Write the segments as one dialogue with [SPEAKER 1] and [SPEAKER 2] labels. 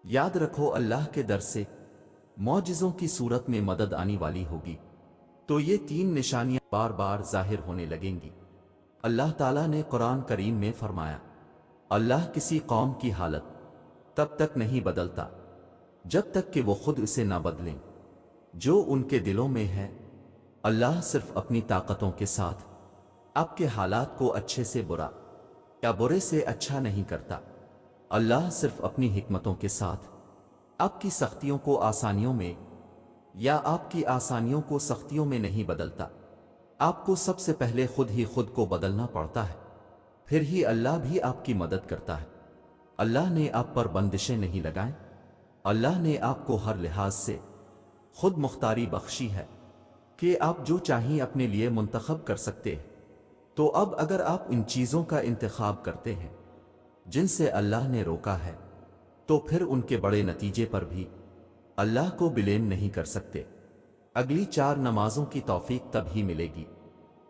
[SPEAKER 1] याद रखो अल्लाह के दर से मौजिज़ों की सूरत में मदद आने वाली होगी, तो ये तीन निशानियां बार बार जाहिर होने लगेंगी। अल्लाह ताला ने कुरान करीम में फरमाया, अल्लाह किसी कौम की हालत तब तक नहीं बदलता जब तक कि वो खुद इसे ना बदलें। जो उनके दिलों में है, अल्लाह सिर्फ अपनी ताकतों के साथ आपके हालात को अच्छे से बुरा या बुरे से अच्छा नहीं करता। अल्लाह सिर्फ अपनी हिकमतों के साथ आपकी सख्तियों को आसानियों में या आपकी आसानियों को सख्तियों में नहीं बदलता। आपको सबसे पहले खुद को बदलना पड़ता है, फिर ही अल्लाह भी आपकी मदद करता है। अल्लाह ने आप पर बंदिशें नहीं लगाएं। अल्लाह ने आपको हर लिहाज से खुद मुख्तारी बख्शी है कि आप जो चाहें अपने लिए मुंतखब कर सकते हैं। तो अब अगर आप इन चीज़ों का इंतखाब करते हैं जिनसे अल्लाह ने रोका है, तो फिर उनके बड़े नतीजे पर भी अल्लाह को ब्लेम नहीं कर सकते। अगली 4 नमाजों की तौफीक तब ही मिलेगी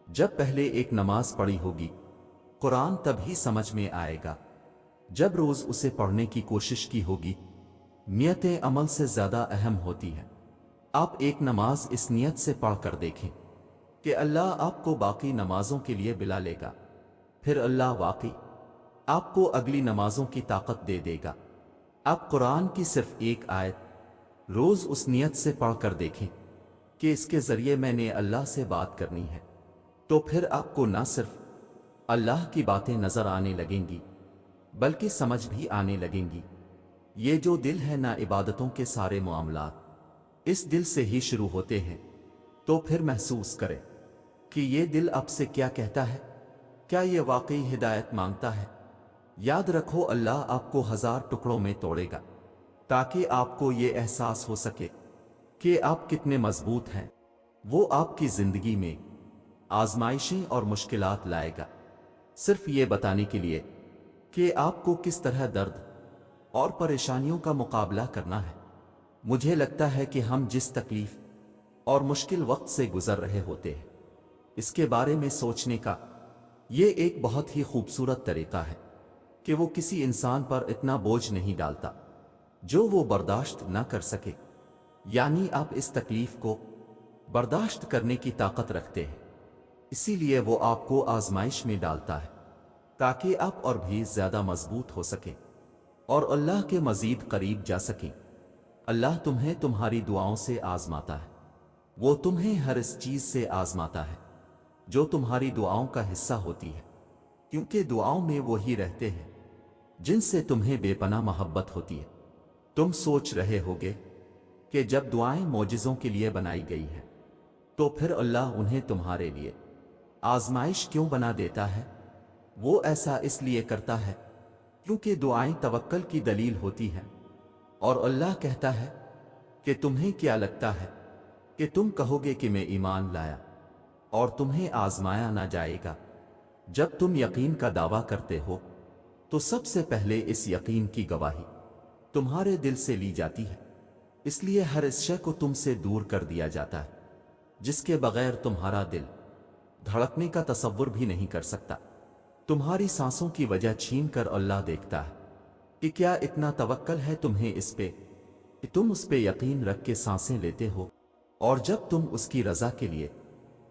[SPEAKER 1] जब पहले एक नमाज पढ़ी होगी। कुरान तब ही समझ में आएगा जब रोज उसे पढ़ने की कोशिश की होगी। नियतें अमल से ज्यादा अहम होती हैं। आप एक नमाज इस नियत से पढ़ कर देखें कि अल्लाह आपको बाकी नमाजों के लिए बुला लेगा, फिर अल्लाह वाकई आपको अगली नमाजों की ताकत दे देगा। आप कुरान की सिर्फ एक आयत रोज उस नियत से पढ़ कर देखें कि इसके जरिए मैंने अल्लाह से बात करनी है, तो फिर आपको न सिर्फ अल्लाह की बातें नजर आने लगेंगी बल्कि समझ भी आने लगेंगी। ये जो दिल है ना, इबादतों के सारे मामलात इस दिल से ही शुरू होते हैं। तो फिर महसूस करें कि ये दिल आपसे क्या कहता है। क्या ये वाकई हिदायत मांगता है? याद रखो, अल्लाह आपको 1000 टुकड़ों में तोड़ेगा ताकि आपको ये एहसास हो सके कि आप कितने मजबूत हैं। वो आपकी जिंदगी में आजमाइशें और मुश्किलात लाएगा सिर्फ ये बताने के लिए कि आपको किस तरह दर्द और परेशानियों का मुकाबला करना है। मुझे लगता है कि हम जिस तकलीफ और मुश्किल वक्त से गुजर रहे होते हैं, इसके बारे में सोचने का ये एक बहुत ही खूबसूरत तरीका है कि वो किसी इंसान पर इतना बोझ नहीं डालता जो वो बर्दाश्त ना कर सके। यानी आप इस तकलीफ को बर्दाश्त करने की ताकत रखते हैं, इसीलिए वो आपको आजमाइश में डालता है ताकि आप और भी ज्यादा मजबूत हो सके और अल्लाह के मजीद करीब जा सकें। अल्लाह तुम्हें तुम्हारी दुआओं से आजमाता है। वो तुम्हें हर इस चीज से आजमाता है जो तुम्हारी दुआओं का हिस्सा होती है, क्योंकि दुआओं में वो ही रहते हैं जिनसे तुम्हें बेपनाह मोहब्बत होती है। तुम सोच रहे होगे कि जब दुआएं मौजिज़ों के लिए बनाई गई है, तो फिर अल्लाह उन्हें तुम्हारे लिए आजमाइश क्यों बना देता है? वो ऐसा इसलिए करता है क्योंकि दुआएं तवक्कल की दलील होती हैं। और अल्लाह कहता है कि तुम्हें क्या लगता है कि तुम कहोगे कि मैं ईमान लाया और तुम्हें आजमाया ना जाएगा? जब तुम यकीन का दावा करते हो तो सबसे पहले इस यकीन की गवाही तुम्हारे दिल से ली जाती है। इसलिए हर इस शय को तुमसे दूर कर दिया जाता है जिसके बगैर तुम्हारा दिल धड़कने का तसव्वुर भी नहीं कर सकता। तुम्हारी सांसों की वजह छीन कर अल्लाह देखता है कि क्या इतना तवक्कल है तुम्हें इस पे कि तुम उस पे यकीन रख के सांसें लेते हो। और जब तुम उसकी रजा के लिए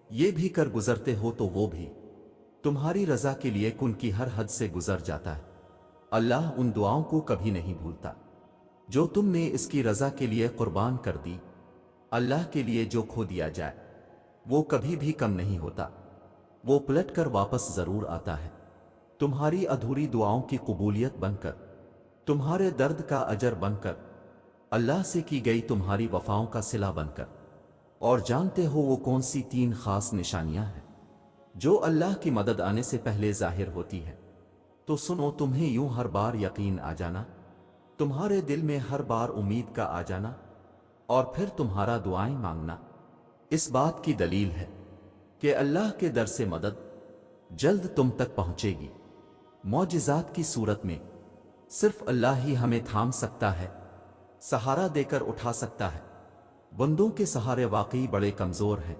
[SPEAKER 1] ये भी कर गुजरते हो तो वो भी तुम्हारी रजा के लिए कुन की हर हद से गुजर जाता है। अल्लाह उन दुआओं को कभी नहीं भूलता जो तुमने इसकी रजा के लिए कुर्बान कर दी। अल्लाह के लिए जो खो दिया जाए वो कभी भी कम नहीं होता, वो पलट कर वापस जरूर आता है तुम्हारी अधूरी दुआओं की कबूलियत बनकर, तुम्हारे दर्द का अजर बनकर, अल्लाह से की गई तुम्हारी वफाओं का सिला बनकर। और जानते हो वो कौन सी 3 खास निशानियां हैं जो अल्लाह की मदद आने से पहले जाहिर होती है? तो सुनो, तुम्हें यूं हर बार यकीन आ जाना, तुम्हारे दिल में हर बार उम्मीद का आ जाना और फिर तुम्हारा दुआएं मांगना इस बात की दलील है कि अल्लाह के दर से मदद जल्द तुम तक पहुंचेगी। मौजिज़ात की सूरत में सिर्फ अल्लाह ही हमें थाम सकता है, सहारा देकर उठा सकता है। बंदों के सहारे वाकई बड़े कमजोर हैं,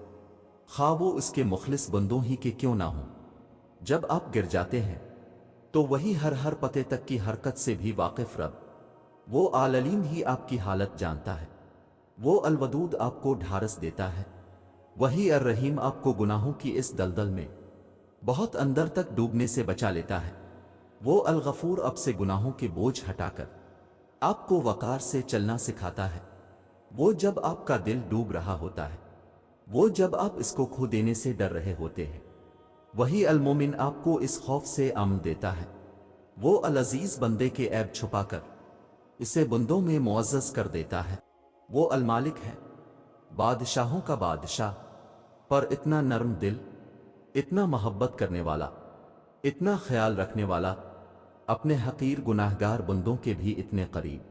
[SPEAKER 1] खा वो उसके मुखलिस बंदों ही के क्यों ना हों। जब आप गिर जाते हैं तो वही हर पते तक की हरकत से भी वाकिफ रब وہ आललीम ही आपकी हालत जानता है। वो अलवदूद आपको ढारस देता है। वही अर्रहीम आपको गुनाहों की इस दलदल में बहुत अंदर तक डूबने से बचा लेता है। वो अल-गफूर अब से गुनाहों के बोझ हटाकर आपको वकार से चलना सिखाता है। वो जब आपका दिल डूब रहा होता है, वो जब आप इसको खो देने से डर रहे होते हैं, वही अल-मोमिन आपको इस खौफ से अमन देता है। वो अल-अजीज बंदे के ऐब छुपाकर इसे बंदों में मुअज़्ज़ज़ कर देता है। वो अल-मालिक है, बादशाहों का बादशाह, पर इतना नर्म दिल, इतना मोहब्बत करने वाला, इतना ख्याल रखने वाला, अपने हकीर गुनाहगार बंदों के भी इतने करीब।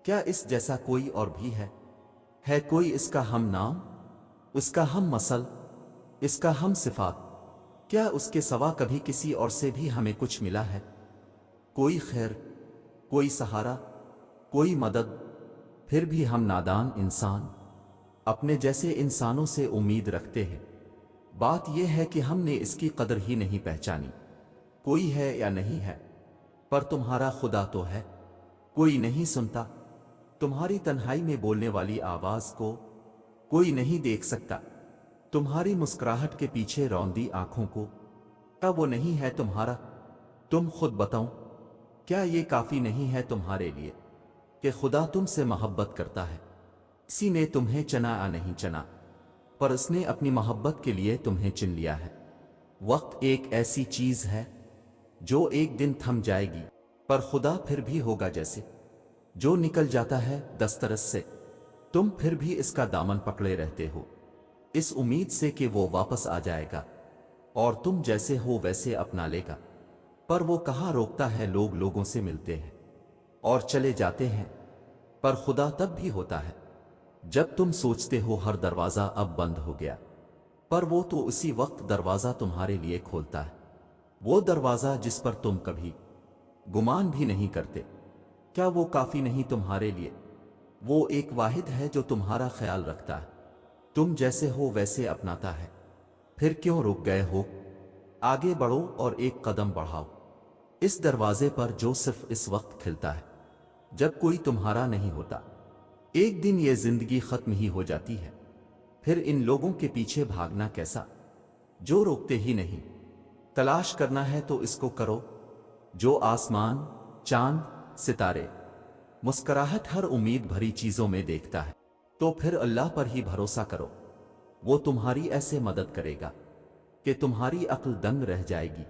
[SPEAKER 1] क्या इस जैसा कोई और भी है? कोई इसका हम नाम, उसका हम मसल, इसका हम सिफात? क्या उसके सिवा कभी किसी और से भी हमें कुछ मिला है? कोई खैर, कोई सहारा, कोई मदद? फिर भी हम नादान इंसान अपने जैसे इंसानों से उम्मीद रखते हैं। बात यह है कि हमने इसकी कदर ही नहीं पहचानी। कोई है या नहीं है, पर तुम्हारा खुदा तो है। कोई नहीं सुनता तुम्हारी तन्हाई में बोलने वाली आवाज को, कोई नहीं देख सकता तुम्हारी मुस्कुराहट के पीछे रौंदी आंखों को। क्या वो नहीं है तुम्हारा? तुम खुद बताओ, क्या ये काफी नहीं है तुम्हारे लिए कि खुदा तुमसे मोहब्बत करता है? किसी ने तुम्हें चना या नहीं चना, पर उसने अपनी मोहब्बत के लिए तुम्हें चुन लिया है। वक्त एक ऐसी चीज है जो एक दिन थम जाएगी, पर खुदा फिर भी होगा जैसे जो निकल जाता है दस्तरस से। तुम फिर भी इसका दामन पकड़े रहते हो, इस उम्मीद से कि वो वापस आ जाएगा और तुम जैसे हो वैसे अपना लेगा। पर वो कहाँ रोकता है। लोग लोगों से मिलते हैं और चले जाते हैं, पर खुदा तब भी होता है जब तुम सोचते हो हर दरवाजा अब बंद हो गया, पर वो तो उसी वक्त दरवाजा तुम्हारे लिए खोलता है। वो दरवाजा जिस पर तुम कभी गुमान भी नहीं करते। क्या वो काफी नहीं तुम्हारे लिए? वो एक वाहिद है जो तुम्हारा ख्याल रखता है, तुम जैसे हो वैसे अपनाता है। फिर क्यों रुक गए हो? आगे बढ़ो और एक कदम बढ़ाओ इस दरवाजे पर जो सिर्फ इस वक्त खिलता है जब कोई तुम्हारा नहीं होता। एक दिन ये जिंदगी खत्म ही हो जाती है। फिर इन लोगों के पीछे भागना कैसा जो रोकते ही नहीं। तलाश करना है तो इसको करो जो आसमान, चांद, सितारे, मुस्कुराहट हर उम्मीद भरी चीजों में देखता है। तो फिर अल्लाह पर ही भरोसा करो, वो तुम्हारी ऐसे मदद करेगा कि तुम्हारी अक्ल दंग रह जाएगी।